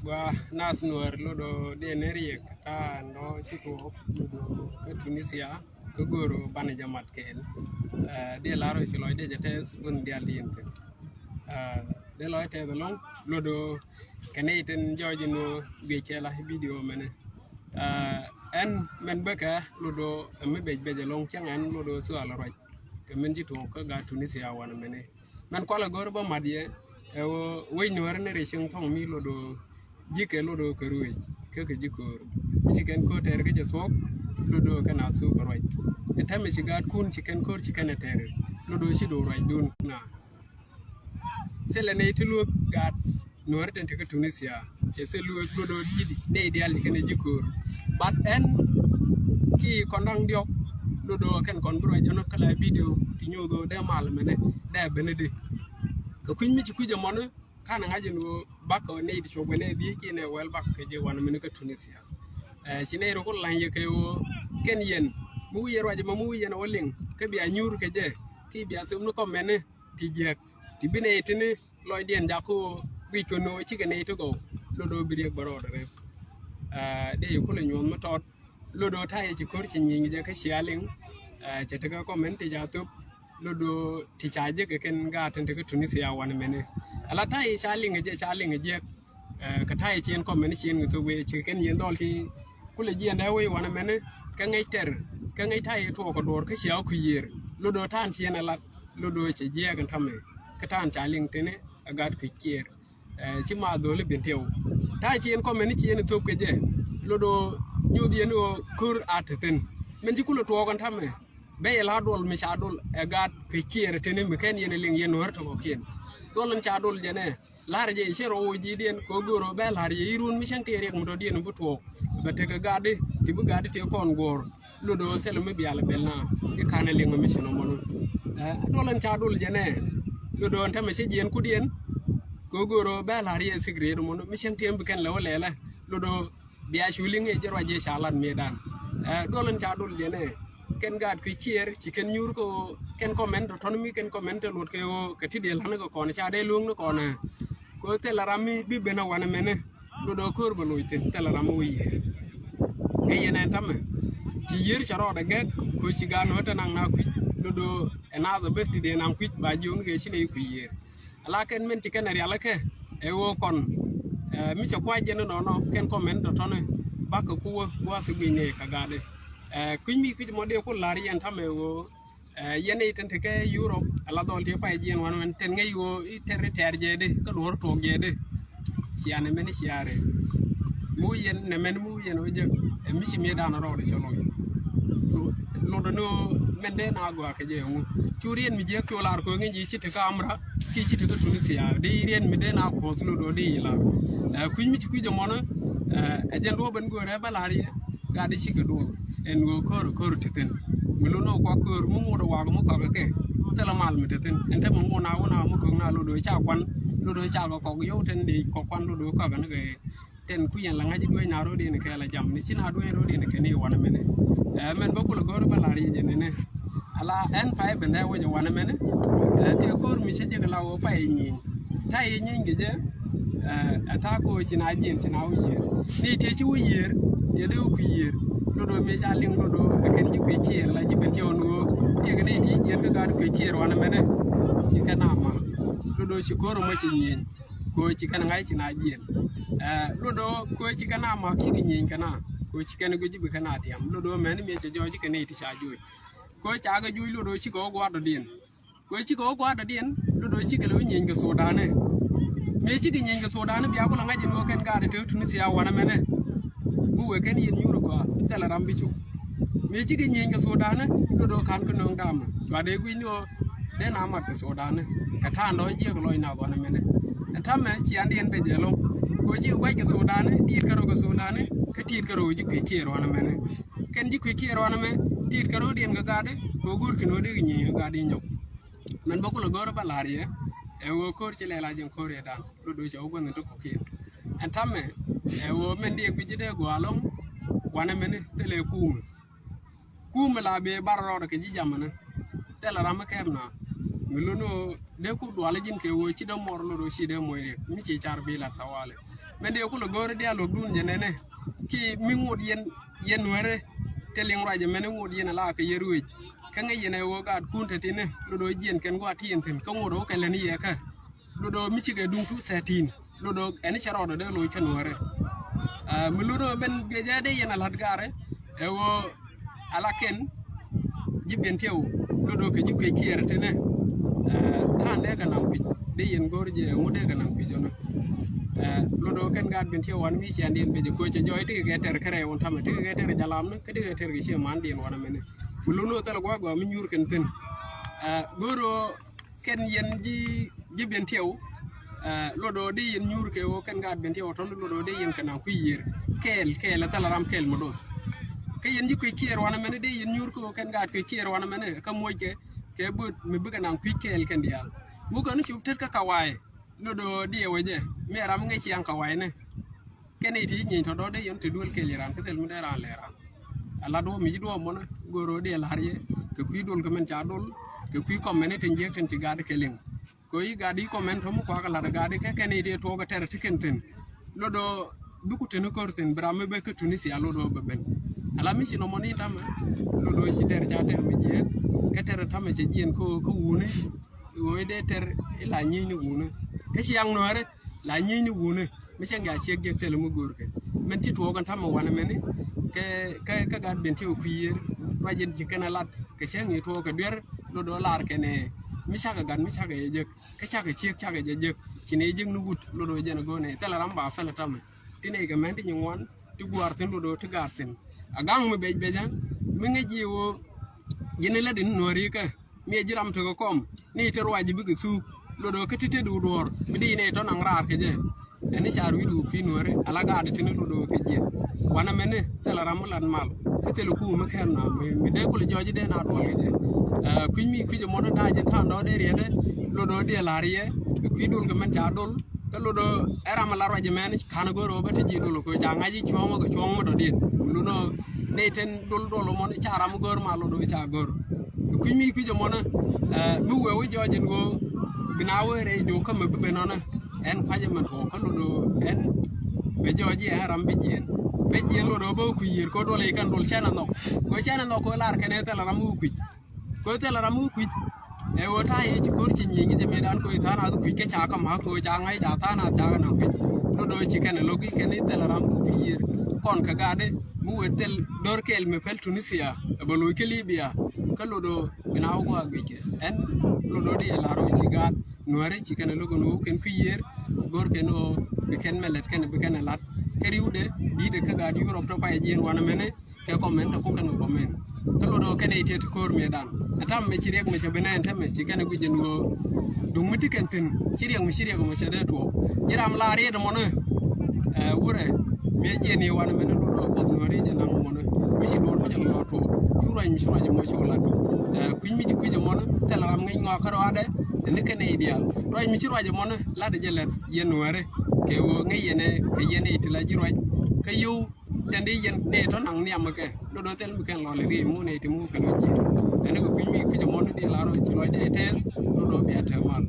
Wa nas nuar lodo deneri ta no siku lodo ke Tunisia ke goro bane jamat ken de laro si loy de jates un de aliente de loy te long lodo keneten jojino be chela video mene en men beka lodo me be long changan lodo so ala roj ke men jitu ko ga Tunisia wana mene man ko la goro ba madie e wo nuar ne resing thong mi lodo jike lodo ke ruj ke jikor chicken ko ter ke jasok lodo kana su ko roj etame sigat kun chicken ko chicken ter lodo si do roj dun na sele ne tulu gat nuar ten ke Tunisia ke selu lodo jidi ne ideal ke ne jikor but en ki kondang diok lodo ken kon bro jono kala video ti nyodo de mal mene de benedi ko kun mi ci ku jamono kana ngaje no bakko ne di shogo ne bi ki ne wel bak ke je wan mene ka Tunisia sine ro ko lanje ke wo ken yen mu yer waje mu yen woling ke bi anyur ke je ki bi asum no ko mene ti je ti bine tini loy den jako wi ko no ci ke ne to go lodo bi rek baro de de ko le nyon ma tot lodo tay ci kor ci ñi je ka sialing ci te ko mente ja top lodo ti chaje ke ken ga tan te ka Tunisia wan mene ala tay saling je ka tay ci en ko mene ci en to we ci ken yen dol ti kule ji anda we wan mene ka ngay ter ka ngay tay to ko dor ka siaw ku yer lodo tan ci en ala lodo ci je kan tamme ka tan chaling tene agat ku kier ci ma do le bentew tay ci en ko mene ci en to ke je lodo nyudi en o kur ateten men ci kula to kan tamme be la dol mi cha dol e gat ku kier tene me ken yen ling yen warto ko kien dolan cha dol jene larje sero ji den ko goro be larje irun mi sante rek mo do den bu to ba te ga gade ti bu gade te kon gor lodo telo me biala belna e kana lengo mi sino mono dolan cha dol jene lodo on tamme se jien ku den ko goro be larje sigre mo mi sante bu ken law lela lodo biya shuling e jero je salan medan dolan cha dol jene ken gad ku kier ci ken nyur ko ken comment ton mi ken comment lot ke o ke ti del han ko kon cha de lung no kon ko te la rami bi bena wana mene do do kor bo loite te la ramu wi ke yenen tam ci yer charo de ge ko ci gano ta nang na ku do ena zo betti de nang ku ba jiun ge ci ne ku yer ala ken men ci ken ari ala ke e wo kon mi ci kwa je no no ken comment ton ba ko ku wa su bi ne ka gade kuñ mi kuñ mo de ko lari en tame wo yene tente ke Europe ala dol te pay jien wan men ten ngay wo territoire je de ko dor to je de siane men siare mu yen ne men mu yen o je mi ci me dana ro de solo lo do no men de na go ka je mu curien mi je ko lar ko ngi ci te ka amra ki ci te ko Tunisia de rien mi de na ko lo do de la kuñ mi ci ku je mo no e jen ro ben go re balari ga de ci do en go kor teten miluno ko kor mu mo do wa mo ko ke tela mal mi teten ente mo na wona mo ko na lo do cha kwan lo do cha ko yo ten di ko kwan lo do ko ga ne ten ku yen la ngaji do na ro de ne ke la jam ni sina do ro de ne ke ni wana mene men ba ko lo gor balari je ne ala en fa be ne wo je wana mene te kor mi se je la wo pa yin ta yin ngi je ata ko sina jin sina wo yer ni te ci wo yer te de ku yer lodo me jaling lodo ken ji ku kier la ji ben tionu te gane ti yen ga ku kier wana mene ci kana ma lodo ci goro mo ci yin ko ci kana ngai ci na jien lodo ko ci kana ma ki yin kana ko ci kana go ji be kana tiam lodo men me ci joji kana ti sa ju ko cha ga ju lodo ci go gwa do din ko ci go gwa do din lodo ci ga lo yin ga sodane me ci yin ga sodane biya ko la ngaji no ken ga de Tunisia wana mene bu we ken yin nyuro ko tela rambi chu me ci ge nyen ga sodane do kan ko non dam wa de gui no de na ma ko sodane ka ta no je ko loy na ko na mene ta me ci andi en be je lo ko ji wa ga sodane dir ka ro ga sodane ka tir ka ro ji ke ki ro na mene ken ji ke ki ro na me dir ka ro den ga gade ko gur ki no de nyen ga de nyok men boko lo goro balari e wo kor ci lela jeng kor ya dan do ci o gon to ko ki en ta me e wo men de ku ji de go alom wana mene tele kum la be barro ke ji jamana tele ram kem na miluno de ku dwale jin ke wo ci do mor lo do ci de moy rek mi ci char bi la tawale men de ku lo gore de alo dun je nene ki mi ngod yen were te ling raje men ngod yen la ka yeruj ka nga yene wo ga kunta tine lo do jien ken go atin tin ka ngodo ka leni ye ka lo do mi ci ge dun tu setin lo do eni charo de lo chen were miluno ben be jade yen ala gare e wo ala ken jibben tew lo do ke jikko kiere tene tan de kanam pi de yen gorje mude kanam pi jono lo do ken gad ben tew wan mi ci andien be ko ci joy te ge ter kare won tam te ge ter jalam ne ke de ter ge ci man den wana mene miluno tel go mi nyur ken ten goro ken yen jibben tew lo do de yen nyur ke o ken gad ben tew ton lo do de yen kanam ku yer kel talaram kel modos ke yen jikko kier wana mene de yen nyur ko ken gad ke kier wana mene ka moyke ke but mi buga nan kel ken dia mu ko nu chup tet ka kawai no do die waje me ram ngai chiang kawai ne ken iti nyi to do de yen te dul kel ran ke tel mu de ran le ran ala do mi do mo na goro de la ye ke kui dul ko men cha dul ke kui ko mene te nje ten ti gad ke ling ko yi gadi ko men to mu ko la gadi ke ken ide to ga ter tiken ten lo do duku ten ko ten brame be ke tunisia lo do be ben ala mi sino moni tam lo do ci ter cha ter mi je ke ter tam ci jien ko wuni wo de ter la nyi ni wuni ke ci yang no re la nyi ni wuni mi sen ga ci ge tel mu gor ke men ci to gan tam wana men ke ga ben ti ku yer wajen ci kana lat ke sen ni to ke der lo do lar ke ne mi sa ga gan mi sa ga je ke sa ga ci je ci ne je nu wut lo do je na go ne tel ram ba fa la tam ti ne ga men ti ngwan ti guar ten lo do ti gar ten agang me bejan mi nga jiwo yene la din nori ka mi jiram to ko kom ni ter waji bi su lo do ka tite du dor mi di ne to nang rar ke je eni char wi du fi nori ala ga de tin lo do ke je wana mene tela ram lan mal ke telu ku ma ken na mi de ko le joji de na do ke je kuñ mi ku je mo da je tan do de re lo do de la riye ku dul ga man cha dul ka lo do era ma la roje men kana go ro ba ti ji dul ko ja ngaji chomo ko chomo do din lu no ne ten dol mo ne cha ram gor ma lo do cha gor ku mi ku je mo na mi we joje go bina we re jo ka me be no na en pa je man to ka lo do en be joji ram be jien lo do ba ku yir ko do le kan dol chana no ko lar kene tela ram ku ko tela ram ku e wo ta yi kur chi nyi je me dan ko ta na ku ke cha ka ma ko cha ngai cha ta na cha na ku lo do chi kene lo ki kene tela ram ku yir kon ka gade mu wetel dor kel me pel tunisia e bo lo ke libya ka lo do bina ko agbe en lo do de la ro chi gad nuare chi kene lo no ken ku yer gor ken o be ken melet ken be ken lat keriude di de ka gad europe to pa jien wana mene ke comment ko ken comment ka lo do ken ite to kor me dan atam me chirek me chabena tam me chi ken ku jenu dung miti ken tin chirek me chade to jiram la re de mo ne wure me jeni wana mene do ko no re je nang mo ne mi si do mo cha lo to chura mi chura je mo chola kuñ mi ci ku je mo ne telam ngi ngo karo ade ne ken ideal roy mi chura je mo ne la de je let yen ware ke wo ngi yene ke yene itila ji roy ke yu tende yen ne to nang niam ke do tel mi ken lo le ri mu ne ti mu kan ji ene ko kuñ mi ku je mo ne de la ro ci roy de tes do be ta mal